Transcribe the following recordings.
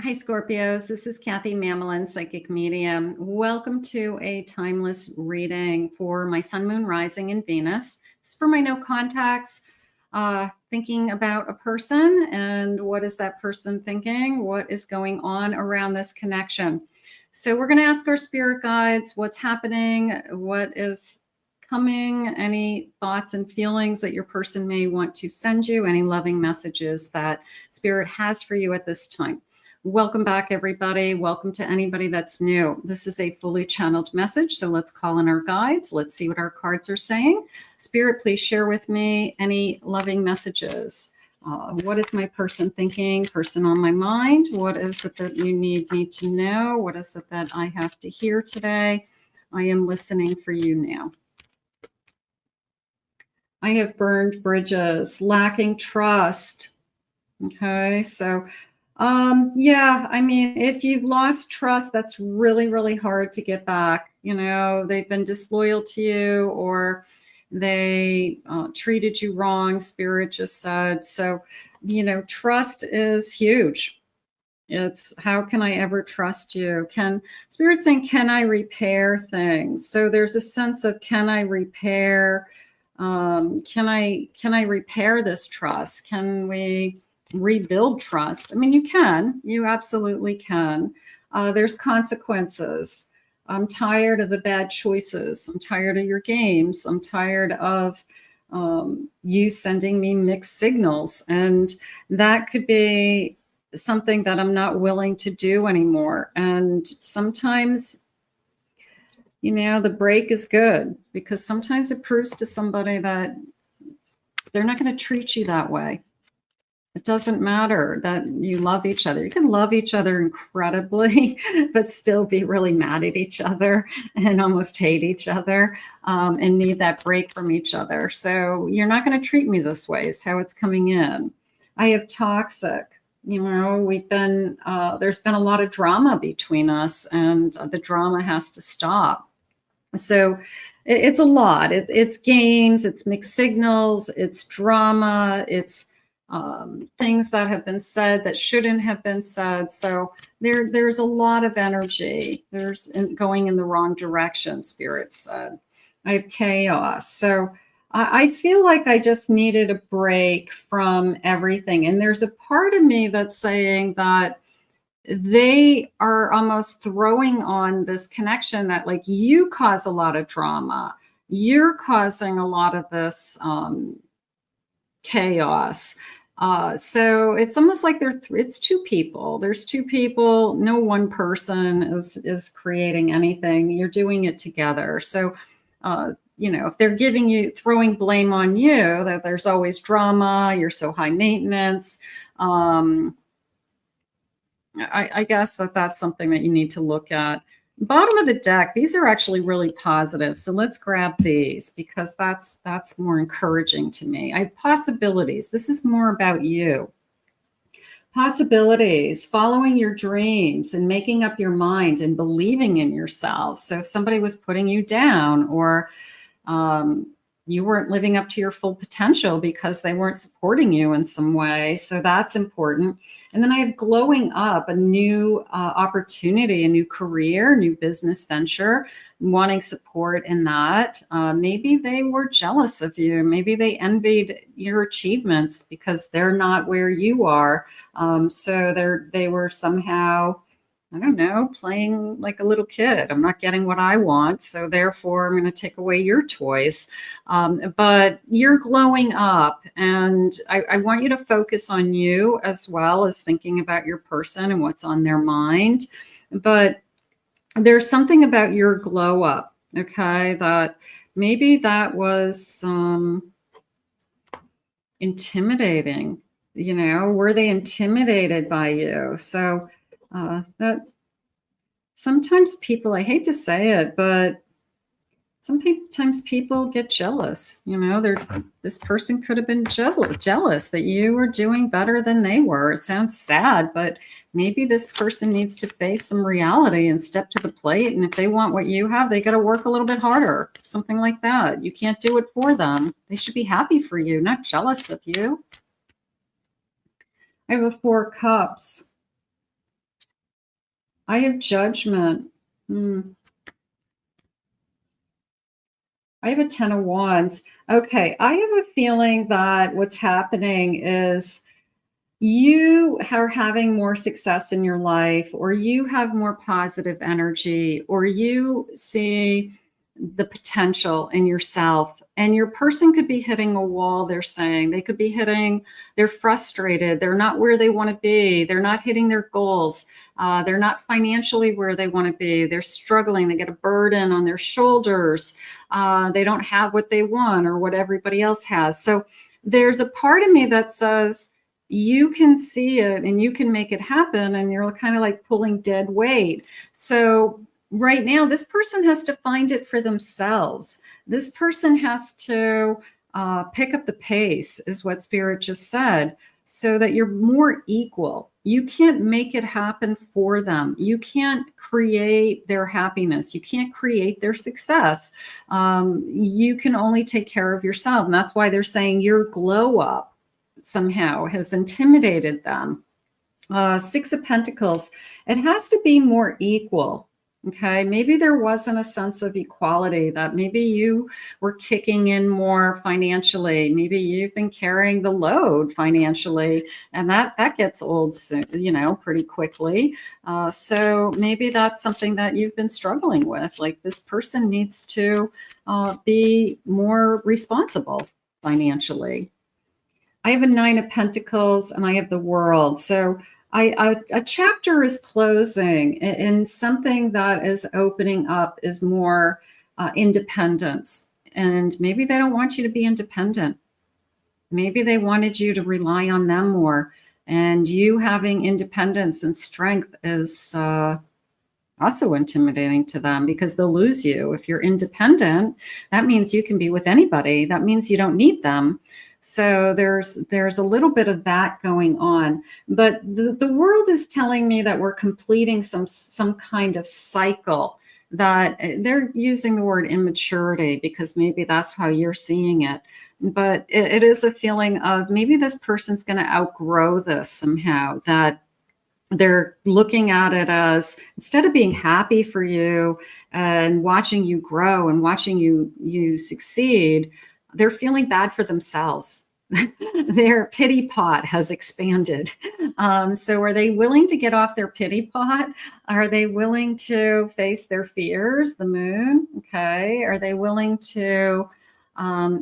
Hi, Scorpios. This is Kathy Mamelin, Psychic Medium. Welcome to a timeless reading for my Sun, Moon, Rising, and Venus. It's for my no contacts, thinking about a person and what is that person thinking? What is going on around this connection? So we're going to ask our spirit guides what's happening, what is coming, any thoughts and feelings that your person may want to send you, any loving messages that spirit has for you at this time. Welcome back, everybody. Welcome to anybody that's new. This is a fully channeled message, so let's call in our guides. Let's see what our cards are saying. Spirit, please share with me any loving messages. What is my person thinking? Person on my mind? What is it that you need me to know? What is it that I have to hear today? I am listening for you now. I have burned bridges, lacking trust. Okay, so yeah, I mean, if you've lost trust, that's really, really hard to get back. You know, they've been disloyal to you, or they treated you wrong, spirit just said. So, you know, trust is huge. It's how can I ever trust you? Spirit saying, can I repair things? So there's a sense of, can I repair? Can I repair this trust? Can we rebuild trust? I mean, you absolutely can. There's consequences. I'm tired of the bad choices. I'm tired of your games. I'm tired of you sending me mixed signals. And that could be something that I'm not willing to do anymore. And sometimes, you know, the break is good, because sometimes it proves to somebody that they're not going to treat you that way. It doesn't matter that you love each other. You can love each other incredibly, but still be really mad at each other and almost hate each other, and need that break from each other. So you're not going to treat me this way is how it's coming in. I have toxic. You know, there's been a lot of drama between us, and the drama has to stop. So it's a lot. It's games, it's mixed signals, it's drama, it's things that have been said that shouldn't have been said. So there's a lot of energy. There's going in the wrong direction, Spirit said. I have chaos. So I feel like I just needed a break from everything. And there's a part of me that's saying that they are almost throwing on this connection that, like, you cause a lot of drama. You're causing a lot of this chaos. So it's almost like it's two people. There's two people. No one person is creating anything. You're doing it together. So, you know, if they're throwing blame on you, that there's always drama, you're so high maintenance. I guess that's something that you need to look at. Bottom of the deck, these are actually really positive. So let's grab these, because that's more encouraging to me. I have possibilities. This is more about you. Possibilities, following your dreams and making up your mind and believing in yourself. So if somebody was putting you down, or you weren't living up to your full potential because they weren't supporting you in some way. So that's important. And then I have glowing up, a new opportunity, a new career, new business venture, wanting support in that. Maybe they were jealous of you. Maybe they envied your achievements because they're not where you are. So they were somehow, I don't know, playing like a little kid. I'm not getting what I want, so therefore I'm going to take away your toys. But you're glowing up, and I want you to focus on you as well as thinking about your person and what's on their mind. But there's something about your glow up, okay, that maybe that was intimidating. You know, were they intimidated by you? So that sometimes people, I hate to say it, but sometimes people get jealous. You know, this person could have been jealous that you were doing better than they were. It sounds sad, but maybe this person needs to face some reality and step to the plate. And if they want what you have, they got to work a little bit harder, something like that. You can't do it for them. They should be happy for you, not jealous of you. I have a 4 cups. I have Judgment. I have a 10 of Wands. Okay, I have a feeling that what's happening is you are having more success in your life, or you have more positive energy, or you see the potential in yourself, and your person could be hitting a wall. They're saying they could be hitting, they're frustrated, they're not where they want to be, they're not hitting their goals, they're not financially where they want to be, they're struggling, they get a burden on their shoulders, they don't have what they want or what everybody else has. So there's a part of me that says, you can see it and you can make it happen, and you're kind of like pulling dead weight. So right now, this person has to find it for themselves. This person has to pick up the pace, is what Spirit just said, so that you're more equal. You can't make it happen for them. You can't create their happiness. You can't create their success. You can only take care of yourself. And that's why they're saying your glow up somehow has intimidated them. Six of Pentacles, it has to be more equal. Okay, maybe there wasn't a sense of equality, that maybe you were kicking in more financially. Maybe you've been carrying the load financially, and that gets old soon, pretty quickly. So maybe that's something that you've been struggling with. Like, this person needs to be more responsible financially. I have a 9 of Pentacles and I have the World. So a chapter is closing, and something that is opening up is more independence. And maybe they don't want you to be independent. Maybe they wanted you to rely on them more. And you having independence and strength is also intimidating to them, because they'll lose you. If you're independent, that means you can be with anybody. That means you don't need them. So there's a little bit of that going on. But the World is telling me that we're completing some kind of cycle, that they're using the word immaturity because maybe that's how you're seeing it. But it is a feeling of maybe this person's going to outgrow this somehow, that they're looking at it as, instead of being happy for you and watching you grow and watching you succeed, they're feeling bad for themselves. Their pity pot has expanded. So are they willing to get off their pity pot? Are they willing to face their fears, the Moon? Okay. Are they willing to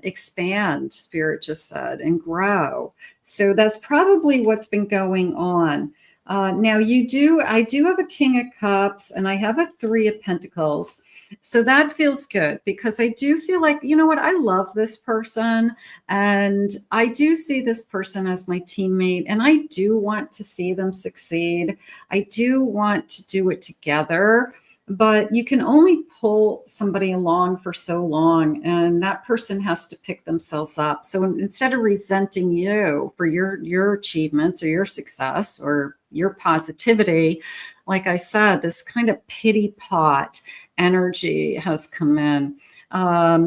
expand, Spirit just said, and grow? So that's probably what's been going on. Now I do have a King of Cups and I have a 3 of Pentacles. So that feels good, because I do feel like, you know what, I love this person and I do see this person as my teammate, and I do want to see them succeed. I do want to do it together, but you can only pull somebody along for so long, and that person has to pick themselves up. So instead of resenting you for your achievements or your success or your positivity, like I said, this kind of pity pot energy has come in.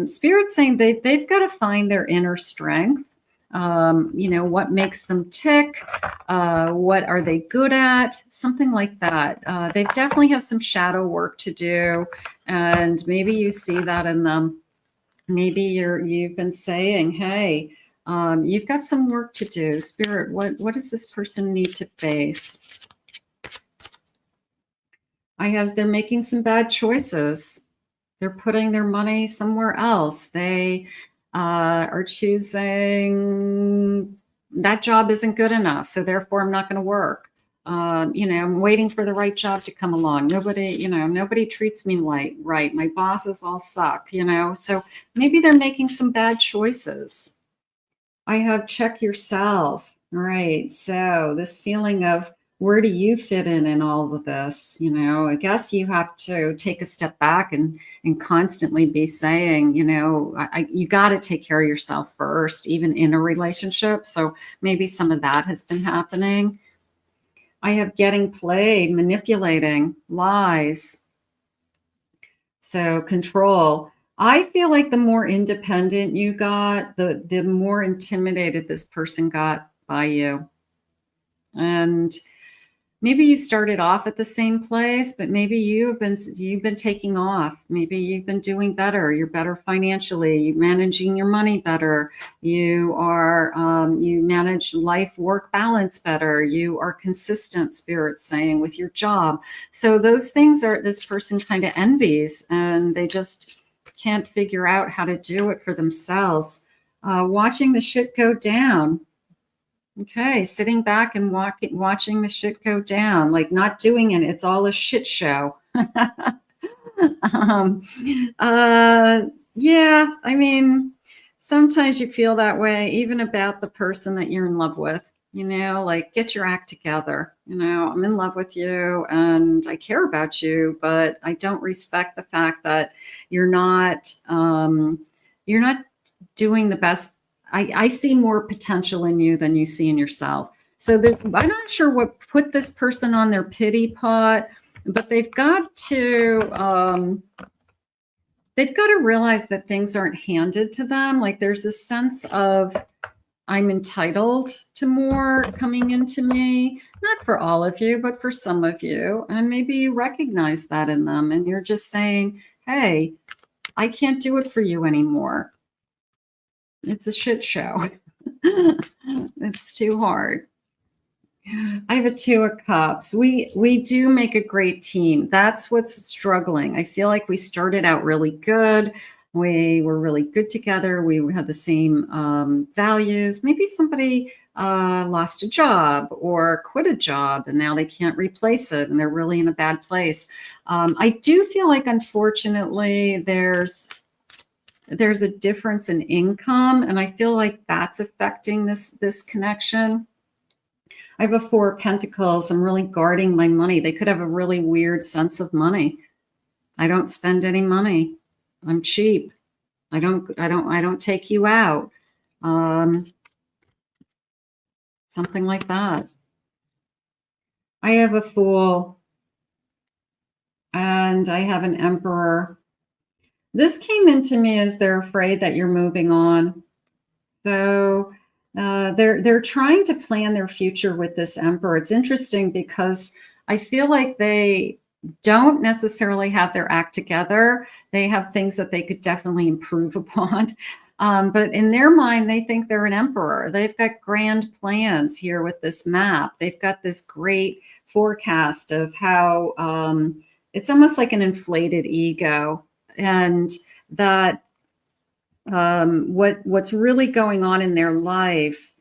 Spirit's saying they've got to find their inner strength. What makes them tick? What are they good at? Something like that. They definitely have some shadow work to do, and maybe you see that in them. Maybe you've been saying, hey, you've got some work to do. Spirit, what does this person need to face? They're making some bad choices. They're putting their money somewhere else. They are choosing, that job isn't good enough, so therefore I'm not going to work. I'm waiting for the right job to come along. Nobody treats me right. My bosses all suck, so maybe they're making some bad choices. I have check yourself. All right. So this feeling of, where do you fit in all of this? I guess you have to take a step back and constantly be saying, you got to take care of yourself first, even in a relationship. So maybe some of that has been happening. I have getting played, manipulating, lies. So control. I feel like the more independent you got, the more intimidated this person got by you. And maybe you started off at the same place, but maybe you've been taking off. Maybe you've been doing better. You're better financially. You're managing your money better. You are you manage life work balance better. You are consistent, Spirit's saying, with your job. So those things are this person kind of envies, and they just can't figure out how to do it for themselves. Watching the shit go down. Okay, sitting back and watching the shit go down, like not doing it. It's all a shit show. um, yeah, I mean, sometimes you feel that way, even about the person that you're in love with. You know, like, get your act together. You know, I'm in love with you and I care about you, but I don't respect the fact that you're not doing the best. I see more potential in you than you see in yourself. So I'm not sure what put this person on their pity pot, but they've got to realize that things aren't handed to them. Like, there's this sense of, I'm entitled to more coming into me, not for all of you, but for some of you. And maybe you recognize that in them and you're just saying, hey, I can't do it for you anymore. It's a shit show. It's too hard. I have a 2 of Cups. We do make a great team. That's what's struggling. I feel like we started out really good. We were really good together. We had the same values. Maybe somebody lost a job or quit a job and now they can't replace it and they're really in a bad place. I do feel like, unfortunately, there's a difference in income, and I feel like that's affecting this connection. I have a 4 of Pentacles. I'm really guarding my money. They could have a really weird sense of money. I don't spend any money. I'm cheap. I don't take you out. Something like that. I have a Fool and I have an Emperor. This came into me as they're afraid that you're moving on. So they're trying to plan their future with this Emperor. It's interesting because I feel like they don't necessarily have their act together. They have things that they could definitely improve upon. But in their mind, they think they're an emperor. They've got grand plans here with this map. They've got this great forecast of how it's almost like an inflated ego. And that what's really going on in their life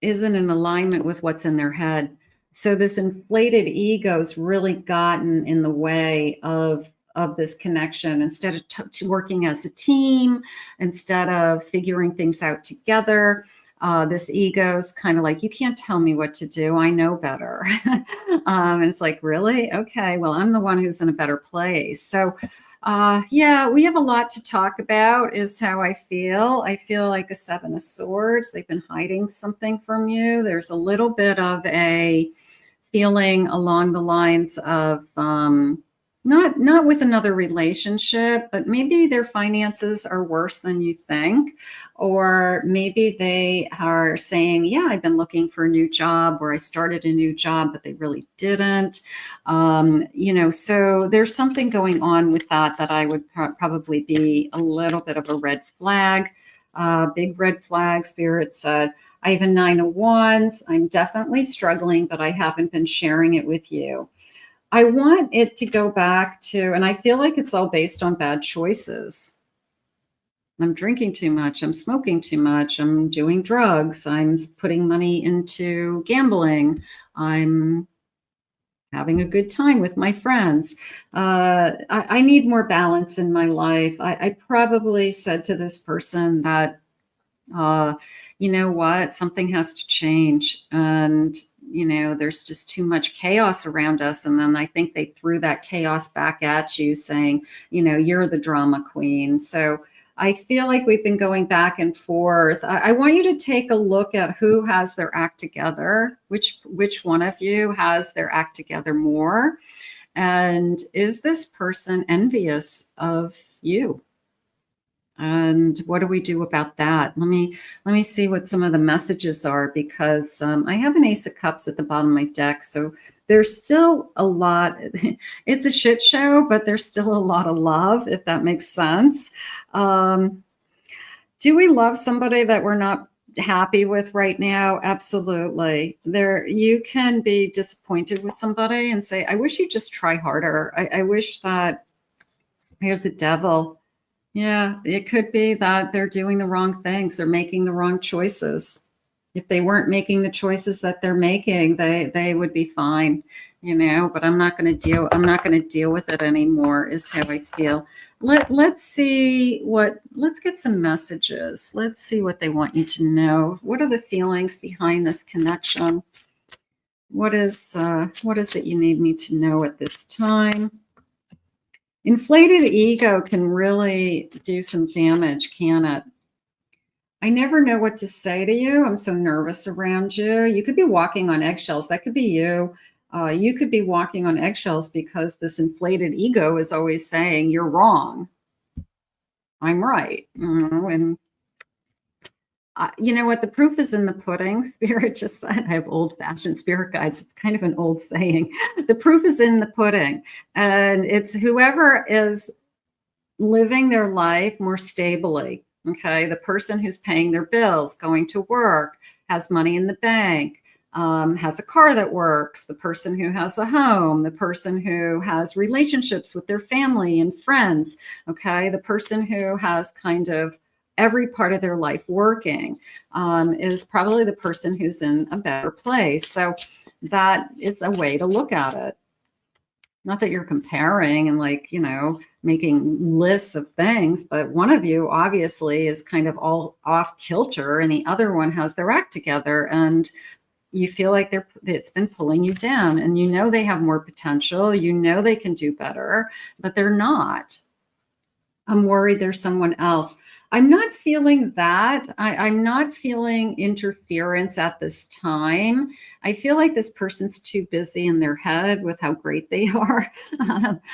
isn't in alignment with what's in their head. So this inflated ego's really gotten in the way of this connection. Instead of working as a team, instead of figuring things out together, this ego's kind of like, you can't tell me what to do. I know better. And it's like, really? Okay, well, I'm the one who's in a better place. So yeah, we have a lot to talk about, is how I feel. I feel like a 7 of Swords. They've been hiding something from you. There's a little bit of a feeling along the lines of not with another relationship, but maybe their finances are worse than you think. Or maybe they are saying, yeah, I've been looking for a new job, or I started a new job, but they really didn't. You know, so there's something going on with that I would probably be a little bit of a red flag. Big red flag. Spirit said, I have a 9 of Wands. I'm definitely struggling, but I haven't been sharing it with you. I want it to go back to, and I feel like it's all based on bad choices. I'm drinking too much. I'm smoking too much. I'm doing drugs. I'm putting money into gambling. I'm having a good time with my friends. I need more balance in my life. I probably said to this person that, you know what, something has to change. And, you know, there's just too much chaos around us. And then I think they threw that chaos back at you saying, you know, you're the drama queen. So I feel like we've been going back and forth. I want you to take a look at who has their act together, which one of you has their act together more. And is this person envious of you? And what do we do about that? Let me see what some of the messages are, because I have an Ace of Cups at the bottom of my deck. So there's still a lot. It's a shit show, but there's still a lot of love, if that makes sense. Do we love somebody that we're not happy with right now? Absolutely. You can be disappointed with somebody and say, I wish you'd just try harder. I wish that. Here's the devil. Yeah, it could be that they're doing the wrong things. They're making the wrong choices. If they weren't making the choices that they're making, they would be fine, but I'm not going to deal with it anymore, is how I feel. Let's get some messages. Let's see what they want you to know. What are the feelings behind this connection? What is it you need me to know at this time? Inflated ego can really do some damage, can it? I never know what to say to you. I'm so nervous around you. You could be walking on eggshells. That could be you. You could be walking on eggshells because this inflated ego is always saying, you're wrong. I'm right. And you know what? The proof is in the pudding. Spirit just said, I have old-fashioned spirit guides. It's kind of an old saying. The proof is in the pudding. And it's whoever is living their life more stably. Okay. The person who's paying their bills, going to work, has money in the bank, has a car that works, the person who has a home, the person who has relationships with their family and friends. Okay. The person who has kind of every part of their life working is probably the person who's in a better place. So that is a way to look at it. Not that you're comparing and making lists of things, but one of you obviously is kind of all off kilter and the other one has their act together, and you feel like it's been pulling you down, and they have more potential, they can do better, but they're not. I'm worried there's someone else. I'm not feeling that. I'm not feeling interference at this time. I feel like this person's too busy in their head with how great they are.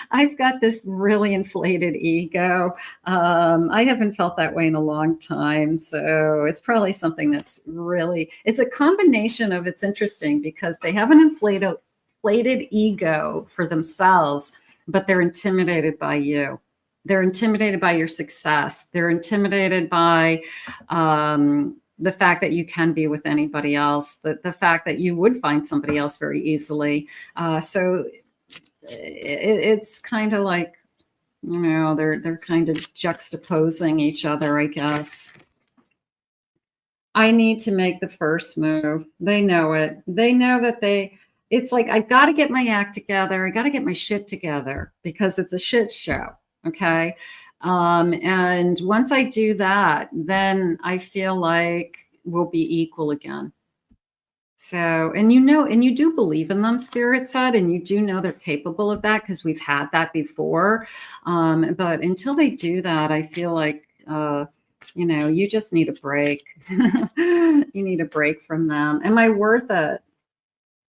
I've got this really inflated ego. I haven't felt that way in a long time. So it's probably something it's a combination of, it's interesting because they have an inflated ego for themselves, but they're intimidated by you. They're intimidated by your success. They're intimidated by the fact that you can be with anybody else, the fact that you would find somebody else very easily. So it's kind of like, they're kind of juxtaposing each other, I guess. I need to make the first move. They know it. They know that it's like, I got to get my act together. I got to get my shit together because it's a shit show. Okay. And once I do that, then I feel like we'll be equal again. So, and you do believe in them, Spirit said, and you do know they're capable of that because we've had that before. But until they do that, I feel like, you just need a break. You need a break from them. Am I worth it?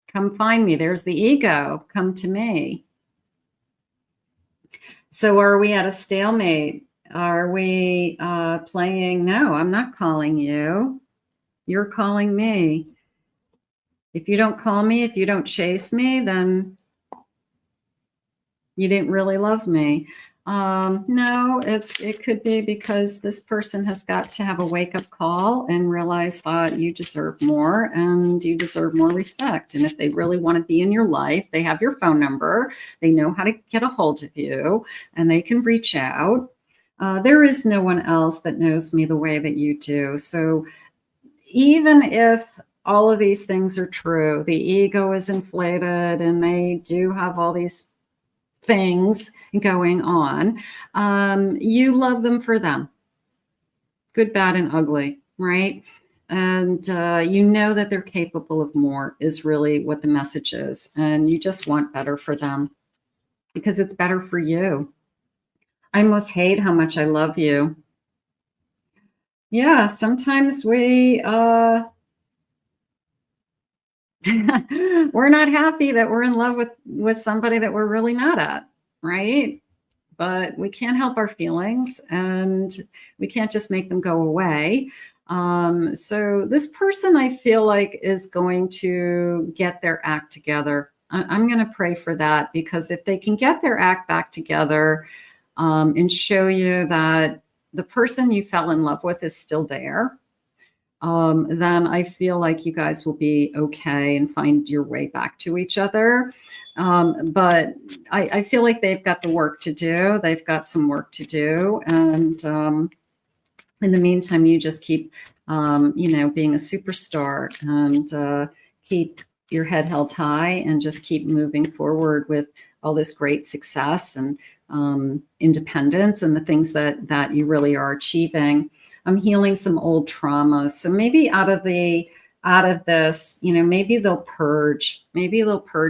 Come find me. There's the ego. Come to me. So are we at a stalemate? Are we playing? No, I'm not calling you. You're calling me. If you don't call me, if you don't chase me, then you didn't really love me. No, it could be because this person has got to have a wake-up call and realize that you deserve more and you deserve more respect. And if they really want to be in your life, they have your phone number, they know how to get a hold of you, and they can reach out. There is no one else that knows me the way that you do. So even if all of these things are true, the ego is inflated and they do have all these things going on, you love them for them, good, bad, and ugly, right? And you know that they're capable of more is really what the message is, and you just want better for them because it's better for you. I almost hate how much I love you. Yeah, sometimes we we're not happy that we're in love with somebody that we're really not at, right? but we can't help our feelings and we can't just make them go away. So this person, I feel like, is going to get their act together. I'm going to pray for that, because if they can get their act back together and show you that the person you fell in love with is still there, then I feel like you guys will be okay and find your way back to each other. But I feel like they've got the work to do. They've got some work to do. And in the meantime, you just keep, being a superstar and keep your head held high and just keep moving forward with all this great success and independence and the things that you really are achieving. I'm healing some old traumas. So maybe out of this, maybe they'll purge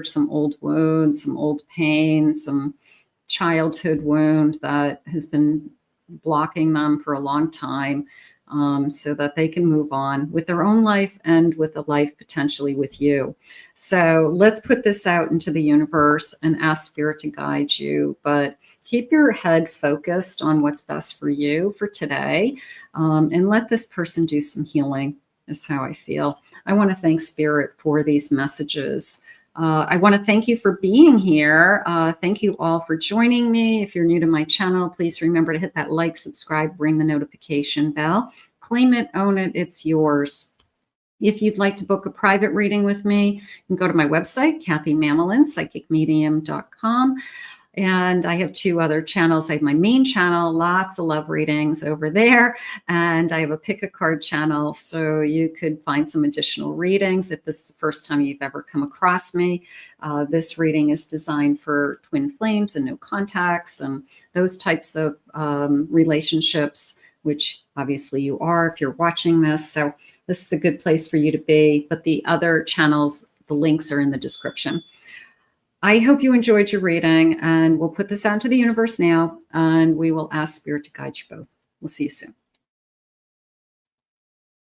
some old wounds, some old pain, some childhood wound that has been blocking them for a long time, so that they can move on with their own life and with a life potentially with you. So let's put this out into the universe and ask Spirit to guide you, but keep your head focused on what's best for you for today, and let this person do some healing, is how I feel. I want to thank Spirit for these messages. I want to thank you for being here. Thank you all for joining me. If you're new to my channel, please remember to hit that like, subscribe, ring the notification bell. Claim it, own it, it's yours. If you'd like to book a private reading with me, you can go to my website, Kathy Mamelin, psychicmedium.com. And I have two other channels. I have my main channel, lots of love readings over there. And I have a pick a card channel, so you could find some additional readings if this is the first time you've ever come across me. This reading is designed for twin flames and no contacts and those types of relationships, which obviously you are if you're watching this. So this is a good place for you to be. But the other channels, the links are in the description. I hope you enjoyed your reading, and we'll put this out into the universe now, and we will ask Spirit to guide you both. We'll see you soon.